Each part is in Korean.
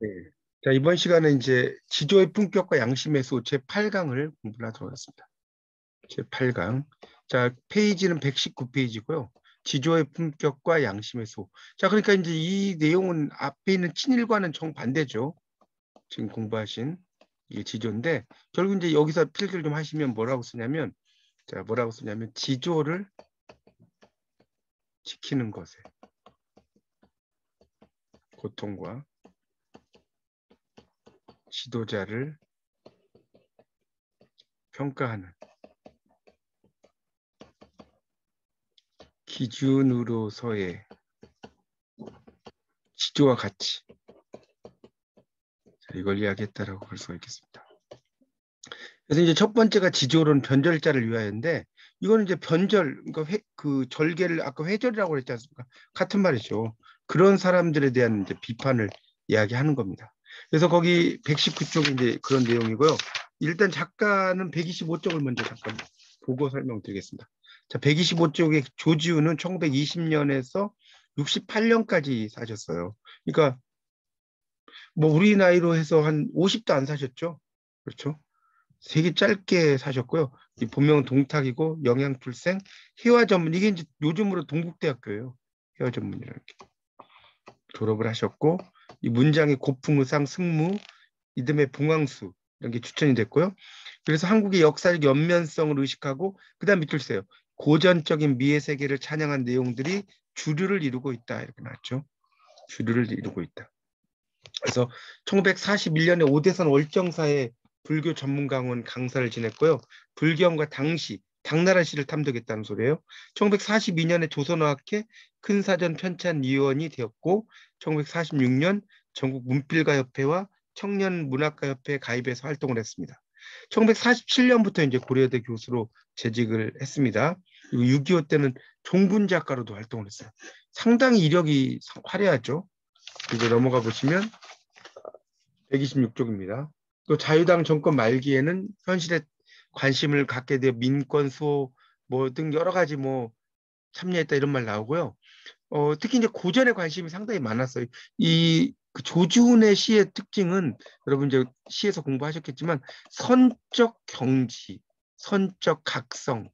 네. 자, 이번 시간에 이제 지조의 품격과 양심의 수 제8강을 공부하도록 하겠습니다. 제8강. 자, 페이지는 119페이지고요. 지조의 품격과 양심의 수. 자, 그러니까 이제 이 내용은 앞에 있는 친일과는 정반대죠. 지금 공부하신 이게 지조인데 결국 이제 여기서 필기를 좀 하시면 뭐라고 쓰냐면 자, 뭐라고 쓰냐면 지조를 지키는 것에 고통과 지도자를 평가하는 기준으로서의 지조와 가치. 자, 이걸 이야기했다라고 볼 수가 있겠습니다. 그래서 이제 첫 번째가 지조론 변절자를 위하여인데 이거는 이제 변절, 그러니까 그 절개를 아까 회절이라고 그랬지 않습니까? 같은 말이죠. 그런 사람들에 대한 이제 비판을 이야기하는 겁니다. 그래서 거기 119쪽이 이제 그런 내용이고요. 일단 작가는 125쪽을 먼저 잠깐 보고 설명드리겠습니다. 자, 125쪽에 조지우는 1920년에서 68년까지 사셨어요. 그러니까 뭐 우리 나이로 해서 한 50도 안 사셨죠? 그렇죠? 되게 짧게 사셨고요. 이 본명은 동탁이고 영양출생, 회화 전문, 이게 이제 요즘으로 동국대학교예요. 회화 전문이라는 게. 졸업을 하셨고 이 문장의 고풍의상, 승무, 이듬해 봉황수 이런 게 추천이 됐고요. 그래서 한국의 역사적 연면성을 의식하고 그다음 밑줄 세요. 고전적인 미의 세계를 찬양한 내용들이 주류를 이루고 있다 이렇게 나왔죠. 주류를 이루고 있다. 그래서 1941년에 오대산 월정사에 불교 전문 강원 강사를 지냈고요. 불경과 당시 당나라 시를 탐독했다는 소리예요. 1942년에 조선어학회 큰사전 편찬위원이 되었고 1946년 전국 문필가협회와 청년문학가협회에 가입해서 활동을 했습니다. 1947년부터 이제 고려대 교수로 재직을 했습니다. 그리고 6.25 때는 종군 작가로도 활동을 했어요. 상당히 이력이 화려하죠. 이제 넘어가 보시면 126쪽입니다. 또 자유당 정권 말기에는 현실에 관심을 갖게 되어 민권 수호 뭐 등 여러 가지 뭐 참여했다 이런 말 나오고요. 특히 이제 고전에 관심이 상당히 많았어요. 그 조지훈의 시의 특징은 여러분 이제 시에서 공부하셨겠지만 선적 경지, 선적 각성,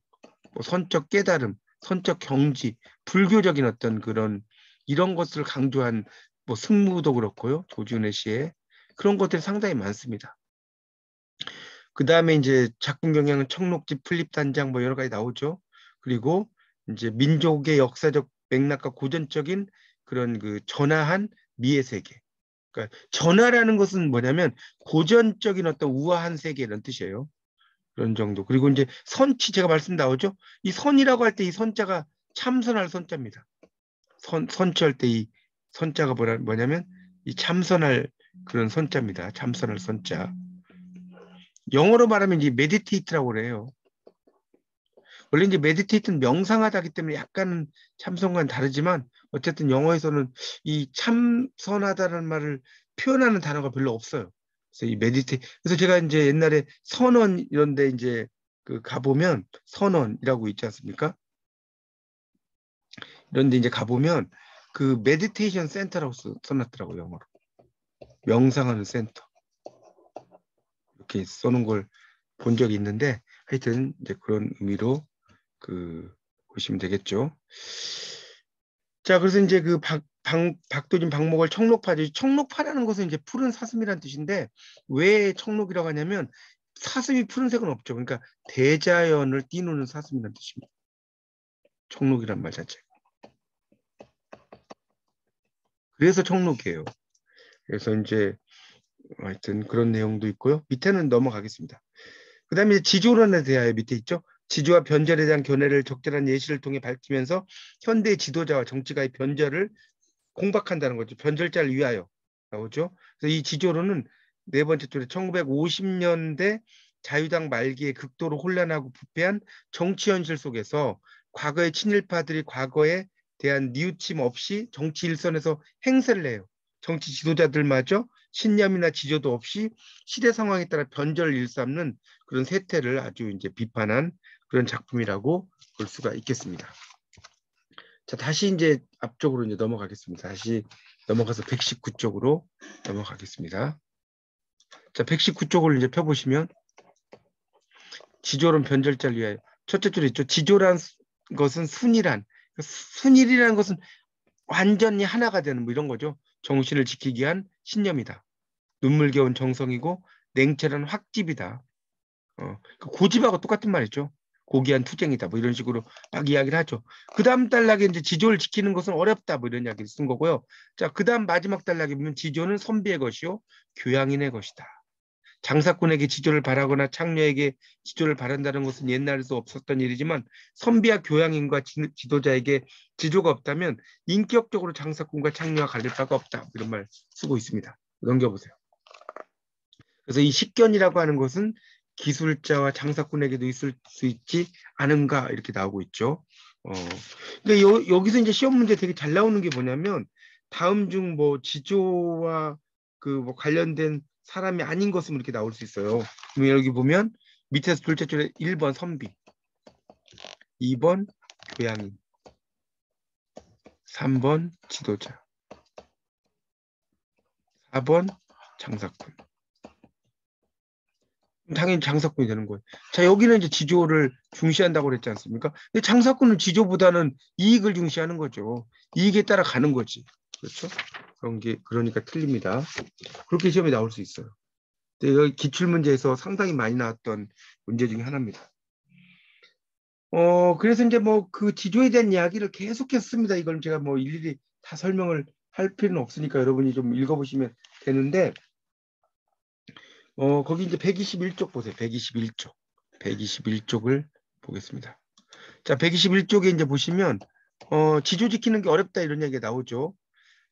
뭐 선적 깨달음, 선적 경지, 불교적인 어떤 그런 이런 것을 강조한 뭐 승무도 그렇고요. 조지훈의 시에 그런 것들이 상당히 많습니다. 그 다음에 이제 작품 경향은 청록지, 풀립단장 뭐 여러 가지 나오죠. 그리고 이제 민족의 역사적 맥락과 고전적인 그런 그 전화한 미의 세계. 그러니까 전화라는 것은 뭐냐면 고전적인 어떤 우아한 세계 이런 뜻이에요. 그런 정도. 그리고 이제 선치 제가 말씀 나오죠. 이 선이라고 할 때 이 선자가 참선할 선자입니다. 선치할 때 이 선자가 뭐냐면 이 참선할 그런 선자입니다. 참선할 선자. 영어로 말하면 이제 메디테이트라고 그래요. 원래 이제 메디테이트는 명상하다기 때문에 약간 참선과는 다르지만 어쨌든 영어에서는 이 참선하다는 말을 표현하는 단어가 별로 없어요. 그래서 이 그래서 제가 이제 옛날에 선원 이런데 이제 그 가보면 선원이라고 있지 않습니까? 이런데 이제 가보면 그 메디테이션 센터라고 써놨더라고요, 영어로. 명상하는 센터. 이렇게 써놓은 걸 본 적이 있는데 하여튼 이제 그런 의미로 그 보시면 되겠죠. 자, 그래서 이제 그 박도진 박목월 청록파죠. 청록파라는 것은 이제 푸른 사슴이라는 뜻인데 왜 청록이라고 하냐면 사슴이 푸른색은 없죠. 그러니까 대자연을 띠누는 사슴이라는 뜻입니다. 청록이란 말 자체가. 그래서 청록이에요. 그래서 이제 하여튼 그런 내용도 있고요. 밑에는 넘어가겠습니다. 그 다음에 지조론에 대하여 밑에 있죠. 지조와 변절에 대한 견해를 적절한 예시를 통해 밝히면서 현대 지도자와 정치가의 변절을 공박한다는 거죠. 변절자를 위하여 나오죠. 그래서 이 지조론은 네 번째 줄에 1950년대 자유당 말기에 극도로 혼란하고 부패한 정치 현실 속에서 과거의 친일파들이 과거에 대한 뉘우침 없이 정치 일선에서 행세를 해요. 정치 지도자들마저 신념이나 지조도 없이 시대 상황에 따라 변절을 일삼는 그런 세태를 아주 이제 비판한 그런 작품이라고 볼 수가 있겠습니다. 자, 다시 이제 앞쪽으로 이제 넘어가겠습니다. 다시 넘어가서 119쪽으로 넘어가겠습니다. 자, 119쪽을 이제 펴보시면 지조론 변절자를 위하여 첫째 줄에 있죠. 지조란 것은 순일이라는 것은 완전히 하나가 되는 뭐 이런 거죠. 정신을 지키기 위한 신념이다. 눈물겨운 정성이고 냉철한 확집이다. 고집하고 똑같은 말이죠. 고귀한 투쟁이다. 뭐 이런 식으로 막 이야기를 하죠. 그 다음 단락에 이제 지조를 지키는 것은 어렵다. 뭐 이런 이야기를 쓴 거고요. 자, 그 다음 마지막 단락에 보면 지조는 선비의 것이요 교양인의 것이다. 장사꾼에게 지조를 바라거나 창녀에게 지조를 바란다는 것은 옛날에도 없었던 일이지만 선비와 교양인과 지도자에게 지조가 없다면 인격적으로 장사꾼과 창녀와 갈릴 바가 없다. 이런 말 쓰고 있습니다. 넘겨보세요. 그래서 이 식견이라고 하는 것은 기술자와 장사꾼에게도 있을 수 있지 않은가 이렇게 나오고 있죠. 근데 여기서 이제 시험 문제 되게 잘 나오는 게 뭐냐면 다음 중 뭐 지조와 그 뭐 관련된 사람이 아닌 것은 이렇게 나올 수 있어요. 그럼 여기 보면 밑에서 둘째 줄에 1번 선비, 2번 교양인, 3번 지도자, 4번 장사꾼. 당연히 장사꾼이 되는 거예요. 자, 여기는 이제 지조를 중시한다고 그랬지 않습니까? 근데 장사꾼은 지조보다는 이익을 중시하는 거죠. 이익에 따라 가는 거지. 그렇죠? 그런 게 그러니까 틀립니다. 그렇게 시험에 나올 수 있어요. 근데 여기 기출문제에서 상당히 많이 나왔던 문제 중에 하나입니다. 그래서 이제 뭐 그 지조에 대한 이야기를 계속했습니다. 이걸 제가 뭐 일일이 다 설명을 할 필요는 없으니까 여러분이 좀 읽어보시면 되는데, 거기 이제 121쪽 보세요. 121쪽. 121쪽을 보겠습니다. 자, 121쪽에 이제 보시면, 지조 지키는 게 어렵다 이런 얘기가 나오죠.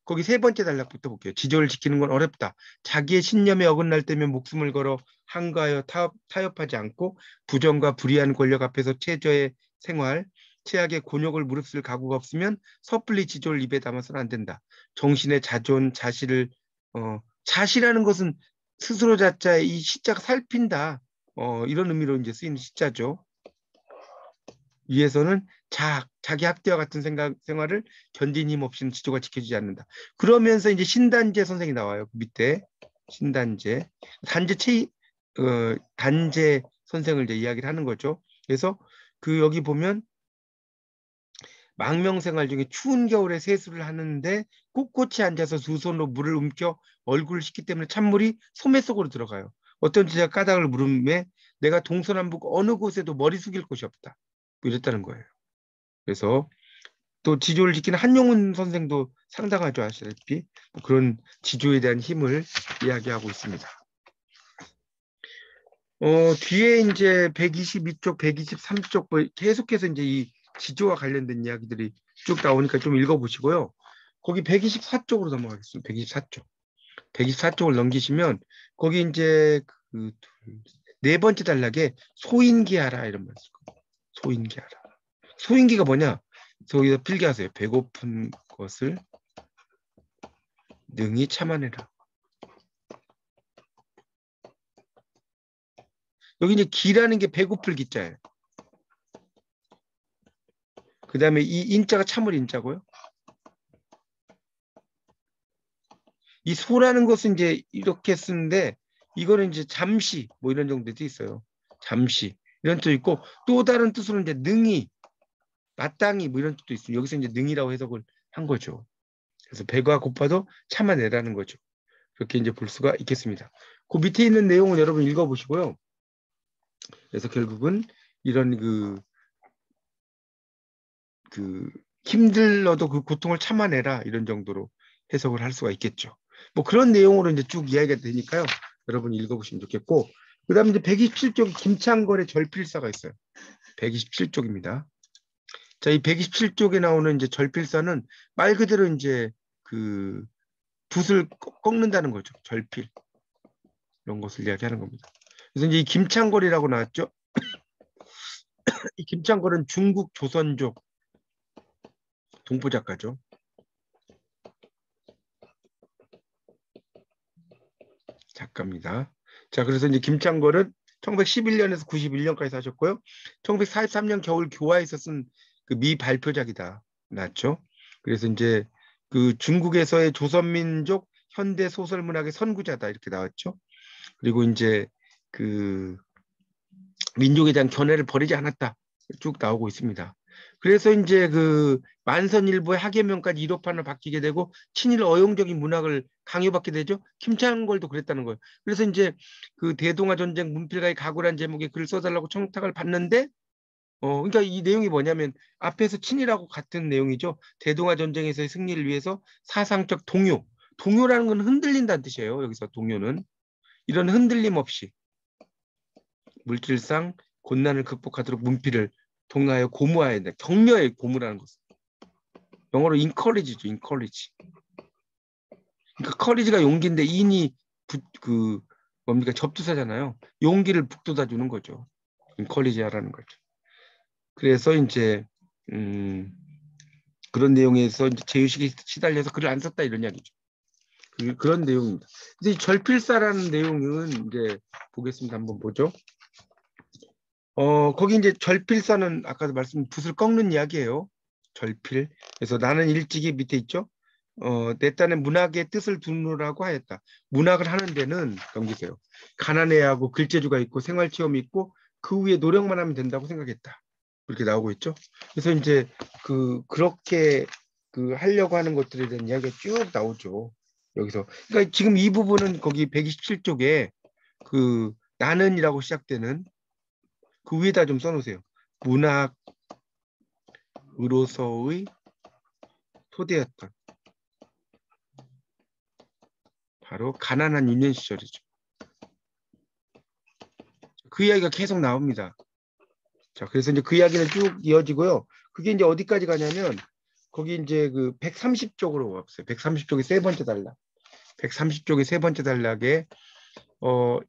거기 세 번째 단락부터 볼게요. 지조를 지키는 건 어렵다. 자기의 신념에 어긋날 때면 목숨을 걸어 항거하여 타협하지 않고 부정과 불의한 권력 앞에서 최저의 생활, 최악의 곤욕을 무릅쓸 각오가 없으면 섣불리 지조를 입에 담아서는 안 된다. 정신의 자존, 자시라는 것은 스스로 자자의 이 시자가 살핀다. 이런 의미로 이제 쓰이는 시자죠. 위에서는 자기 학대와 같은 생활을 견딘 힘 없이는 지조가 지켜지지 않는다. 그러면서 이제 신단제 선생이 나와요. 밑에 신단제, 단제 선생을 이제 이야기를 하는 거죠. 그래서 그 여기 보면 망명생활 중에 추운 겨울에 세수를 하는데 꿋꿋이 앉아서 두 손으로 물을 움켜 얼굴을 씻기 때문에 찬물이 소매 속으로 들어가요. 어떤 제자 까닭을 물음에 내가 동서남북 어느 곳에도 머리 숙일 곳이 없다. 이랬다는 거예요. 그래서 또 지조를 지키는 한용운 선생도 상당하죠. 아시다시피 그런 지조에 대한 힘을 이야기하고 있습니다. 뒤에 이제 122쪽, 123쪽 계속해서 이제 이 지조와 관련된 이야기들이 쭉 나오니까 좀 읽어보시고요. 거기 124쪽으로 넘어가겠습니다. 124쪽. 124쪽을 넘기시면 거기 이제 그 네 번째 단락에 소인기하라 이런 말 쓰고 소인기하라. 소인기가 뭐냐? 저기서 필기하세요. 배고픈 것을 능히 참아내라. 여기 이제 기라는 게 배고플 기자예요. 그 다음에 이 인자가 참을 인자고요. 이 소라는 것은 이제 이렇게 쓰는데 이거는 이제 잠시 뭐 이런 정도도 있어요. 잠시 이런 뜻도 있고 또 다른 뜻으로 이제 능히 마땅히 뭐 이런 뜻도 있어요. 여기서 이제 능이라고 해석을 한 거죠. 그래서 배가 고파도 참아내라는 거죠. 그렇게 이제 볼 수가 있겠습니다. 그 밑에 있는 내용은 여러분 읽어보시고요. 그래서 결국은 이런 힘들어도 그 고통을 참아내라 이런 정도로 해석을 할 수가 있겠죠. 뭐 그런 내용으로 이제 쭉 이야기가 되니까요. 여러분이 읽어보시면 좋겠고, 그 다음에 이제 127쪽 김창걸의 절필사가 있어요. 127쪽입니다. 자, 이 127쪽에 나오는 이제 절필사는 말 그대로 이제 그 붓을 꺾는다는 거죠. 절필. 이런 것을 이야기하는 겁니다. 그래서 이제 이 김창걸이라고 나왔죠. 이 김창걸은 중국 조선족 동포 작가죠. 작가입니다. 자, 그래서 이제 김창걸은 1911년에서 91년까지 사셨고요. 1943년 겨울 교화에서 쓴 그 미 발표작이다. 났죠. 그래서 이제 그 중국에서의 조선민족 현대 소설문학의 선구자다 이렇게 나왔죠. 그리고 이제 그 민족에 대한 견해를 버리지 않았다 쭉 나오고 있습니다. 그래서 이제 그 만선일보의 하계명까지 1호판을 바뀌게 되고 친일 어용적인 문학을 강요받게 되죠. 김창걸도 그랬다는 거예요. 그래서 이제 그 대동아 전쟁 문필가의 각오란 제목의 글을 써달라고 청탁을 받는데 그러니까 이 내용이 뭐냐면 앞에서 친일하고 같은 내용이죠. 대동아 전쟁에서의 승리를 위해서 사상적 동요. 동요라는 건 흔들린다는 뜻이에요. 여기서 동요는 이런 흔들림 없이 물질상 곤난을 극복하도록 문필을 통하여 고무해야 된다. 격려의 고무라는 것은 영어로 encourage죠. encourage. 그러니까 courage가 용기인데 인이 그 뭡니까 접두사잖아요. 용기를 북돋아 주는 거죠. encourage하라는 거죠. 그래서 이제 그런 내용에서 이제 제휴식에 시달려서 글을 안 썼다 이런 이야기죠. 그런 내용입니다. 근데 이 절필사라는 내용은 이제 보겠습니다. 한번 보죠. 거기 이제 절필사는 아까도 말씀 붓을 꺾는 이야기예요. 절필. 그래서 나는 일찍이 밑에 있죠. 내 딴에 문학의 뜻을 두느라고 하였다. 문학을 하는 데는 넘기세요. 가난해야 하고 글재주가 있고 생활체험이 있고 그 위에 노력만 하면 된다고 생각했다. 그렇게 나오고 있죠. 그래서 이제 그렇게 하려고 하는 것들에 대한 이야기가 쭉 나오죠. 여기서. 그러니까 지금 이 부분은 거기 127쪽에 그 나는이라고 시작되는 그 위에다 좀 써놓으세요. 문학으로서의 토대였던 바로 가난한 유년 시절이죠. 그 이야기가 계속 나옵니다. 자, 그래서 이제 그 이야기는 쭉 이어지고요. 그게 이제 어디까지 가냐면 거기 이제 그 130쪽으로 왔어요. 130쪽의 세 번째 단락. 130쪽의 세 번째 단락에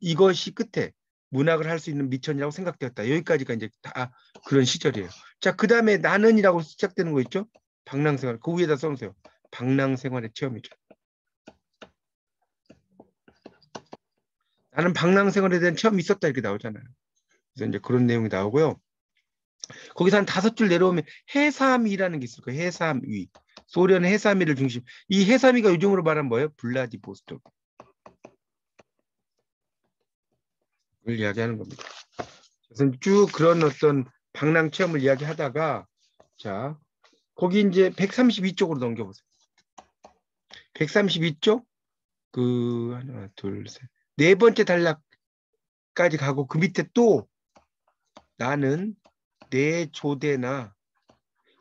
이것이 끝에 문학을 할 수 있는 미천이라고 생각되었다. 여기까지가 이제 다 그런 시절이에요. 자, 그 다음에 나는이라고 시작되는 거 있죠? 방랑생활. 그 위에다 써놓으세요. 방랑생활의 체험이죠. 나는 방랑생활에 대한 체험이 있었다 이렇게 나오잖아요. 그래서 이제 그런 내용이 나오고요. 거기서 한 5줄 내려오면 해삼위라는 게 있을 거예요. 해삼위. 소련 해삼위를 중심. 이 해삼위가 요즘으로 말하면 뭐예요? 블라디보스토크를 이야기하는 겁니다. 그래서 쭉 그런 어떤 방랑 체험을 이야기하다가 자 거기 이제 132쪽으로 넘겨보세요. 132쪽 하나 둘 셋 네 번째 단락까지 가고 그 밑에 또 나는 내 조대나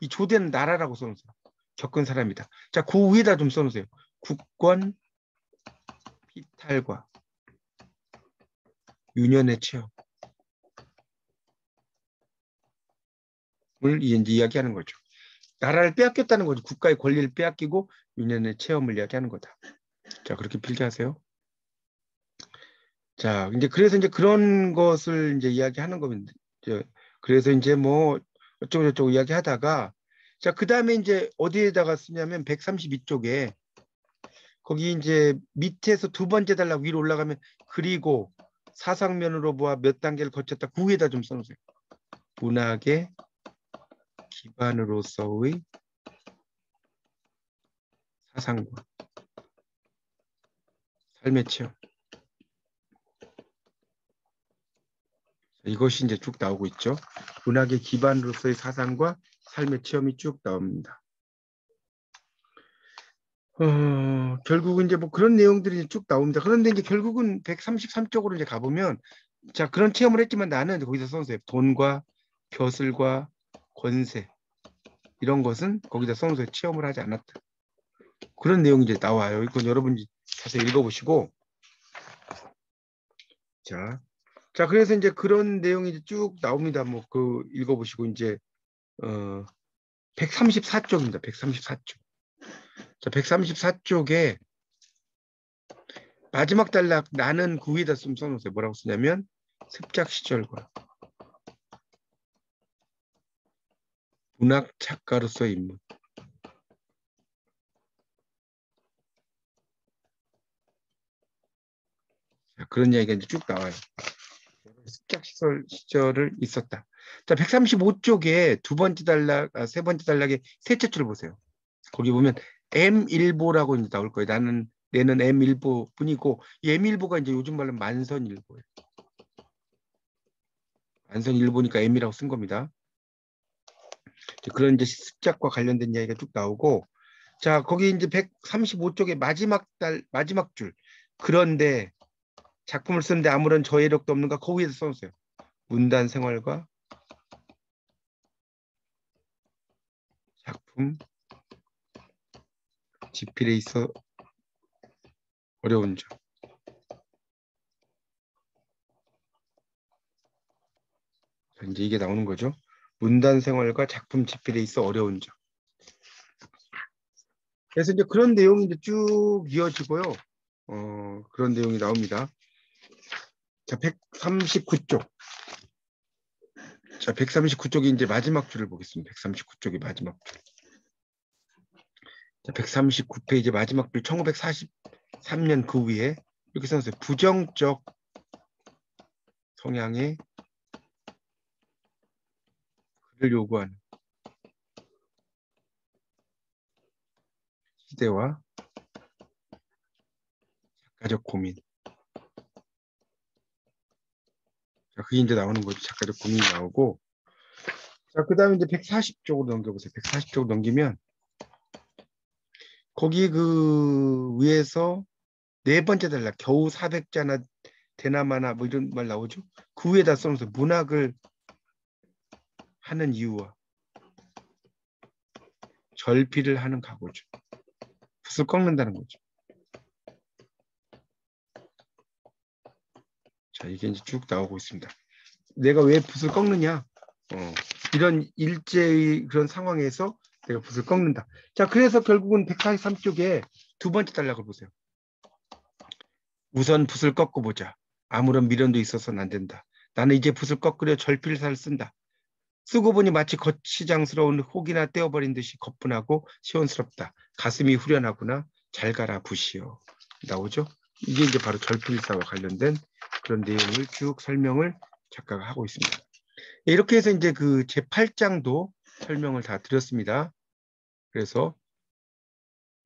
이 조대는 나라라고 써놓으세요. 겪은 사람이다. 자, 그 위에다 좀 써놓으세요. 국권 피탈과 유년의 체험을 이제 이야기하는 거죠. 나라를 빼앗겼다는 거죠. 국가의 권리를 빼앗기고 유년의 체험을 이야기하는 거다. 자, 그렇게 필기하세요. 자, 이제 그래서 이제 그런 것을 이제 이야기하는 겁니다. 그래서 이제 뭐 어쩌고 저쩌고 이야기하다가 자, 그 다음에 이제 어디에다가 쓰냐면 132쪽에 거기 이제 밑에서 두 번째 단락 위로 올라가면 그리고 사상면으로 보아 몇 단계를 거쳤다. 그 위에다 좀 써놓으세요. 문학의 기반으로서의 사상과 삶의 체험. 이것이 이제 쭉 나오고 있죠. 문학의 기반으로서의 사상과 삶의 체험이 쭉 나옵니다. 결국은 이제 뭐 그런 내용들이 쭉 나옵니다. 그런데 이제 결국은 133쪽으로 이제 가보면 자, 그런 체험을 했지만 나는 거기서 써놓으세요. 돈과 벼슬과 권세 이런 것은 거기다 써놓으세요. 체험을 하지 않았다. 그런 내용이 이제 나와요. 이건 여러분이 자세히 읽어보시고 자, 그래서 이제 그런 내용이 쭉 나옵니다. 뭐 읽어보시고 이제 134쪽입니다. 134쪽. 자, 134쪽에 마지막 단락 나는 그 위에다 좀 써놓으세요. 뭐라고 쓰냐면 습작 시절과 문학 작가로서의 인물. 자, 그런 이야기가 이제 쭉 나와요. 습작 시절을 있었다. 자, 135쪽에 세 번째 단락의 셋째 줄 보세요. 거기 보면 M일보라고 이제 나올 거예요. 내는 M일보 뿐이고 이 M일보가 이제 요즘 말로 만선일보예요. 만선일보니까 M이라고 쓴 겁니다. 그런 이제 습작과 관련된 이야기가 쭉 나오고 자 거기 이제 135쪽의 마지막 줄 그런데 작품을 쓰는데 아무런 저해력도 없는가 거기에서 써놓으세요. 문단 생활과 작품 집필에 있어 어려운 점. 이제 이게 나오는 거죠. 문단 생활과 작품 집필에 있어 어려운 점. 그래서 이제 그런 내용이 이제 쭉 이어지고요. 그런 내용이 나옵니다. 자, 139쪽. 자, 139쪽이 이제 마지막 줄을 보겠습니다. 139쪽이 마지막 줄. 자, 139페이지 마지막 줄 1943년 그 위에 이렇게 써놨어요. 부정적 성향의 글을 요구하는 시대와 작가적 고민. 자, 그게 이제 나오는 거죠. 작가적 고민이 나오고. 자, 그 다음에 이제 140쪽으로 넘겨보세요. 140쪽 넘기면 거기 그 위에서 네 번째 단락 겨우 400자나 되나마나 뭐 이런 말 나오죠. 그 위에다 써놓으세요. 문학을 하는 이유와 절필을 하는 각오죠. 붓을 꺾는다는 거죠. 자, 이게 이제 쭉 나오고 있습니다. 내가 왜 붓을 꺾느냐? 이런 일제의 그런 상황에서 내가 붓을 꺾는다. 자, 그래서 결국은 143쪽에 두 번째 단락을 보세요. 우선 붓을 꺾고 보자. 아무런 미련도 있어서는 안 된다. 나는 이제 붓을 꺾으려 절필사를 쓴다. 쓰고 보니 마치 거치장스러운 혹이나 떼어버린 듯이 거뿐하고 시원스럽다. 가슴이 후련하구나. 잘 가라 붓이여. 나오죠? 이게 이제 바로 절필사와 관련된 그런 내용을 쭉 설명을 작가가 하고 있습니다. 이렇게 해서 이제 그 제8장도 설명을 다 드렸습니다. 그래서